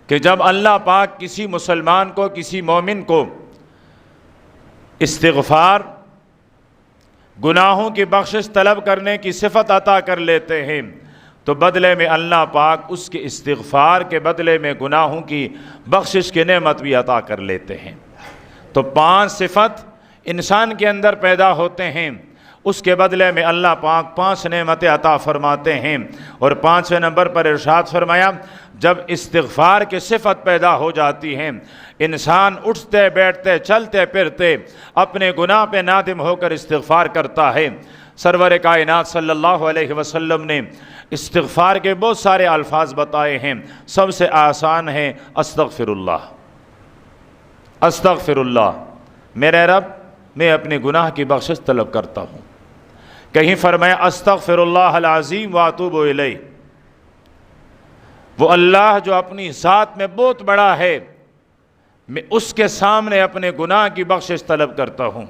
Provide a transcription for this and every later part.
کہ جب اللہ پاک کسی مسلمان کو، کسی مومن کو استغفار، گناہوں کی بخشش طلب کرنے کی صفت عطا کر لیتے ہیں تو بدلے میں اللہ پاک اس کے استغفار کے بدلے میں گناہوں کی بخشش کی نعمت بھی عطا کر لیتے ہیں۔ تو 5 صفت انسان کے اندر پیدا ہوتے ہیں، اس کے بدلے میں اللہ پاک 5 نعمتیں عطا فرماتے ہیں۔ اور 5ویں نمبر پر ارشاد فرمایا، جب استغفار کی صفت پیدا ہو جاتی ہے، انسان اٹھتے بیٹھتے چلتے پھرتے اپنے گناہ پہ نادم ہو کر استغفار کرتا ہے۔ سرور کائنات صلی اللہ علیہ وسلم نے استغفار کے بہت سارے الفاظ بتائے ہیں، سب سے آسان ہے استغفر اللہ۔ استغفر اللہ، میرے رب میں اپنے گناہ کی بخشش طلب کرتا ہوں۔ کہیں فرمایا استغفر اللہ العظیم واتوب الیہ، وہ اللہ جو اپنی ذات میں بہت بڑا ہے، میں اس کے سامنے اپنے گناہ کی بخشش طلب کرتا ہوں۔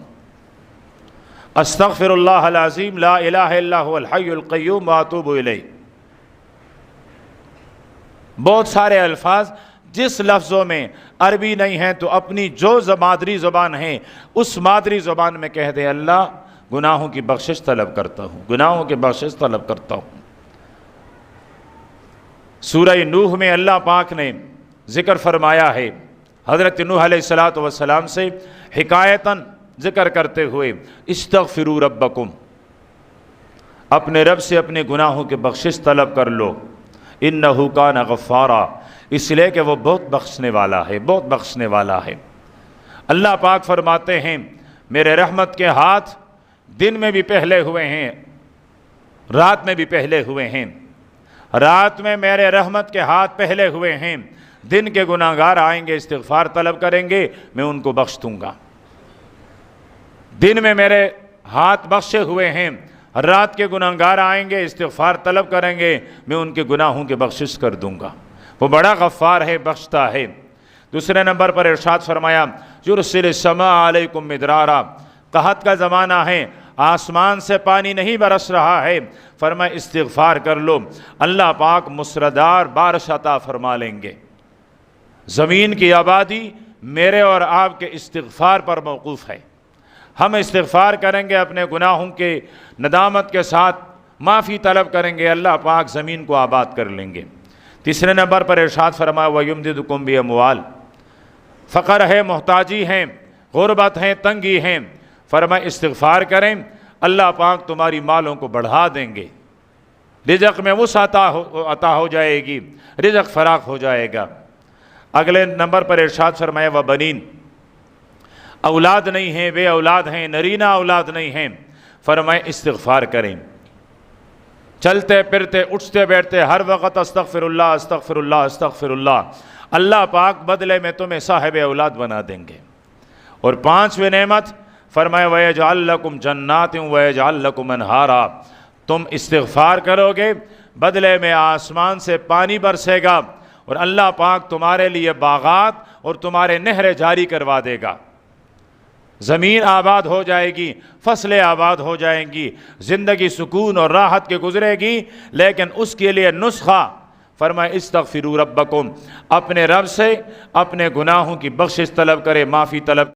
استغفر اللہ العظیم لا الہ الا هو الحی القیوم واتوب الیہ۔ بہت سارے الفاظ جس لفظوں میں عربی نہیں ہیں تو اپنی جو مادری زبان ہے اس مادری زبان میں کہہ دے، اللہ گناہوں کی بخشش طلب کرتا ہوں، گناہوں کی بخشش طلب کرتا ہوں۔ سورہ نوح میں اللہ پاک نے ذکر فرمایا ہے، حضرت نوح علیہ السلام سے حکایتاً ذکر کرتے ہوئے، استغفروا ربکم، اپنے رب سے اپنے گناہوں کی بخشش طلب کر لو، انہ کان غفارا، اس لیے کہ وہ بہت بخشنے والا ہے، بہت بخشنے والا ہے۔ اللہ پاک فرماتے ہیں، میرے رحمت کے ہاتھ دن میں بھی پہلے ہوئے ہیں، رات میں بھی پہلے ہوئے ہیں۔ رات میں میرے رحمت کے ہاتھ پہلے ہوئے ہیں، دن کے گناہگار آئیں گے استغفار طلب کریں گے، میں ان کو بخش دوں گا۔ دن میں میرے ہاتھ بخشے ہوئے ہیں، رات کے گناہگار آئیں گے استغفار طلب کریں گے، میں ان کے گناہوں کی بخشش کر دوں گا۔ وہ بڑا غفار ہے، بخشتا ہے۔ دوسرے نمبر پر ارشاد فرمایا، یرسل السماء علیکم مدرارا، قحط کا زمانہ ہے، آسمان سے پانی نہیں برس رہا ہے، فرمایا استغفار کر لو، اللہ پاک مسردار بارش عطا فرما لیں گے۔ زمین کی آبادی میرے اور آپ کے استغفار پر موقوف ہے۔ ہم استغفار کریں گے، اپنے گناہوں کے ندامت کے ساتھ معافی طلب کریں گے، اللہ پاک زمین کو آباد کر لیں گے۔ تیسرے نمبر پر ارشاد فرمایا، وَيُمْدِدُكُمْ بِأَمْوَالٍ، فقر ہے، محتاجی ہیں، غربت ہیں، تنگی ہیں، فرمایا استغفار کریں، اللہ پاک تمہاری مالوں کو بڑھا دیں گے، رزق میں وسعت عطا ہو جائے گی، رزق فراخ ہو جائے گا۔ اگلے نمبر پر ارشاد فرمایا، وَبَنِينَ، اولاد نہیں ہیں، بے اولاد ہیں، نرینہ اولاد نہیں ہیں، فرمایا استغفار کریں، چلتے پھرتے اٹھتے بیٹھتے ہر وقت استغفر اللہ استغفر اللہ استغفر اللہ، اللہ پاک بدلے میں تمہیں صاحب اولاد بنا دیں گے۔ اور 5ویں نعمت فرمایا، وَيَجْعَلْ لَكُمْ جَنَّاتٍ وَيَجْعَلْ لَكُمْ أَنْهَارًا، تم استغفار کرو گے، بدلے میں آسمان سے پانی برسے گا اور اللہ پاک تمہارے لیے باغات اور تمہارے نہریں جاری کروا دے گا۔ زمین آباد ہو جائے گی، فصلیں آباد ہو جائیں گی، زندگی سکون اور راحت کے گزرے گی، لیکن اس کے لیے نسخہ فرمائے استغفروا ربکم، اپنے رب سے اپنے گناہوں کی بخشش طلب کرے، معافی طلب